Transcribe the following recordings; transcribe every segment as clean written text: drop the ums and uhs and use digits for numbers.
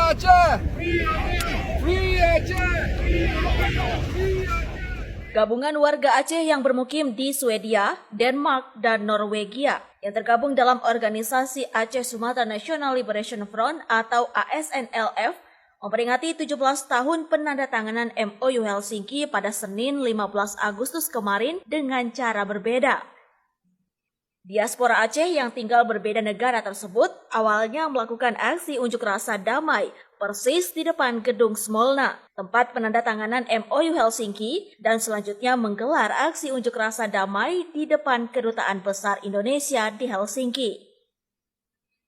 Aceh! Free Aceh! Gabungan warga Aceh yang bermukim di Swedia, Denmark, dan Norwegia yang tergabung dalam organisasi Aceh Sumatera National Liberation Front atau ASNLF memperingati 17 tahun penandatanganan MOU Helsinki pada Senin 15 Agustus kemarin dengan cara berbeda. Diaspora Aceh yang tinggal berbeda negara tersebut awalnya melakukan aksi unjuk rasa damai persis di depan gedung Smolna, tempat penandatanganan MOU Helsinki, dan selanjutnya menggelar aksi unjuk rasa damai di depan Kedutaan Besar Indonesia di Helsinki.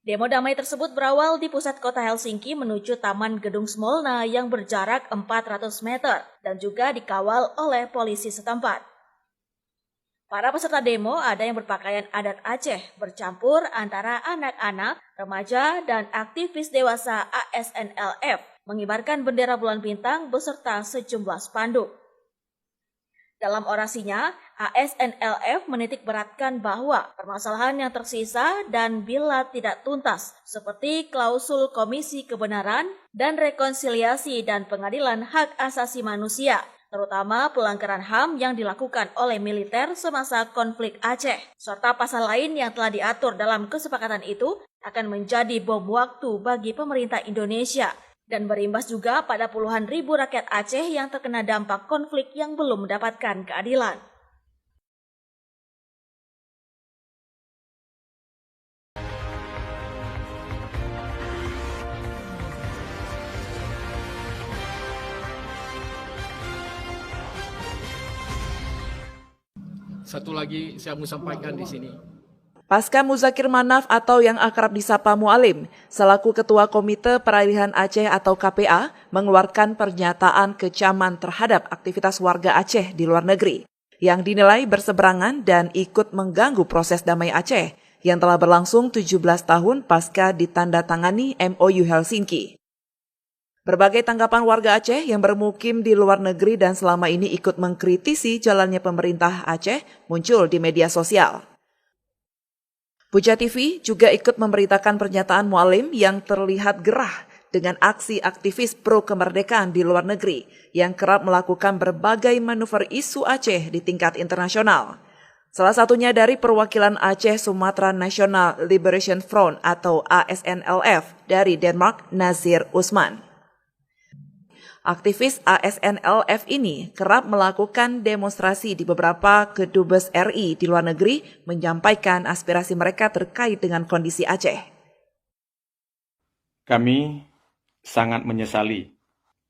Demo damai tersebut berawal di pusat kota Helsinki menuju Taman Gedung Smolna yang berjarak 400 meter dan juga dikawal oleh polisi setempat. Para peserta demo ada yang berpakaian adat Aceh bercampur antara anak-anak, remaja, dan aktivis dewasa ASNLF mengibarkan bendera bulan bintang beserta sejumlah spanduk. Dalam orasinya, ASNLF menitik beratkan bahwa permasalahan yang tersisa dan bila tidak tuntas seperti klausul Komisi Kebenaran dan Rekonsiliasi dan Pengadilan Hak Asasi Manusia, terutama pelanggaran HAM yang dilakukan oleh militer semasa konflik Aceh, serta pasal lain yang telah diatur dalam kesepakatan itu akan menjadi bom waktu bagi pemerintah Indonesia dan berimbas juga pada puluhan ribu rakyat Aceh yang terkena dampak konflik yang belum mendapatkan keadilan. Satu lagi saya mau sampaikan di sini. Pasca Muzakir Manaf atau yang akrab disapa Mualim, selaku Ketua Komite Peralihan Aceh atau KPA, mengeluarkan pernyataan kecaman terhadap aktivitas warga Aceh di luar negeri, yang dinilai berseberangan dan ikut mengganggu proses damai Aceh, yang telah berlangsung 17 tahun pasca ditandatangani MOU Helsinki. Berbagai tanggapan warga Aceh yang bermukim di luar negeri dan selama ini ikut mengkritisi jalannya pemerintah Aceh muncul di media sosial. Puja TV juga ikut memberitakan pernyataan Mualim yang terlihat gerah dengan aksi aktivis pro kemerdekaan di luar negeri yang kerap melakukan berbagai manuver isu Aceh di tingkat internasional. Salah satunya dari perwakilan Aceh Sumatera National Liberation Front atau ASNLF dari Denmark, Nazir Usman. Aktivis ASNLF ini kerap melakukan demonstrasi di beberapa kedubes RI di luar negeri menyampaikan aspirasi mereka terkait dengan kondisi Aceh. Kami sangat menyesali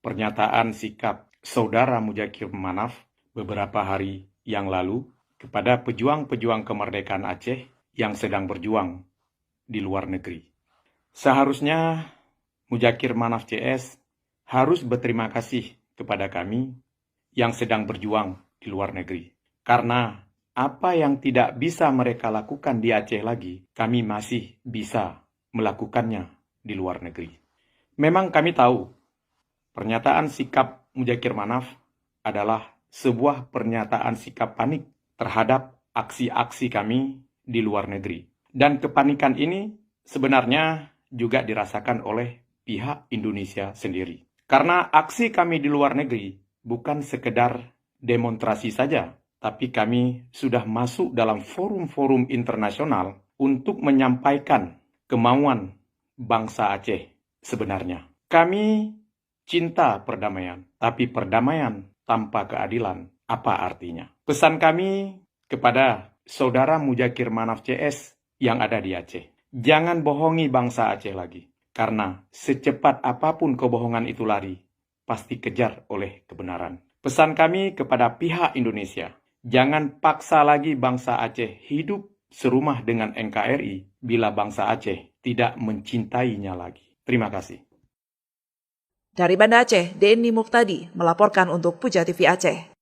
pernyataan sikap Saudara Muzakir Manaf beberapa hari yang lalu kepada pejuang-pejuang kemerdekaan Aceh yang sedang berjuang di luar negeri. Seharusnya Muzakir Manaf CS harus berterima kasih kepada kami yang sedang berjuang di luar negeri. Karena apa yang tidak bisa mereka lakukan di Aceh lagi, kami masih bisa melakukannya di luar negeri. Memang kami tahu, pernyataan sikap Muzakir Manaf adalah sebuah pernyataan sikap panik terhadap aksi-aksi kami di luar negeri. Dan kepanikan ini sebenarnya juga dirasakan oleh pihak Indonesia sendiri. Karena aksi kami di luar negeri bukan sekedar demonstrasi saja, tapi kami sudah masuk dalam forum-forum internasional untuk menyampaikan kemauan bangsa Aceh sebenarnya. Kami cinta perdamaian, tapi perdamaian tanpa keadilan, apa artinya? Pesan kami kepada Saudara Muzakir Manaf CS yang ada di Aceh, jangan bohongi bangsa Aceh lagi. Karena secepat apapun kebohongan itu lari, pasti kejar oleh kebenaran. Pesan kami kepada pihak Indonesia, jangan paksa lagi bangsa Aceh hidup serumah dengan NKRI bila bangsa Aceh tidak mencintainya lagi. Terima kasih. Dari Banda Aceh, Denny Muktadi melaporkan untuk Puja TV Aceh.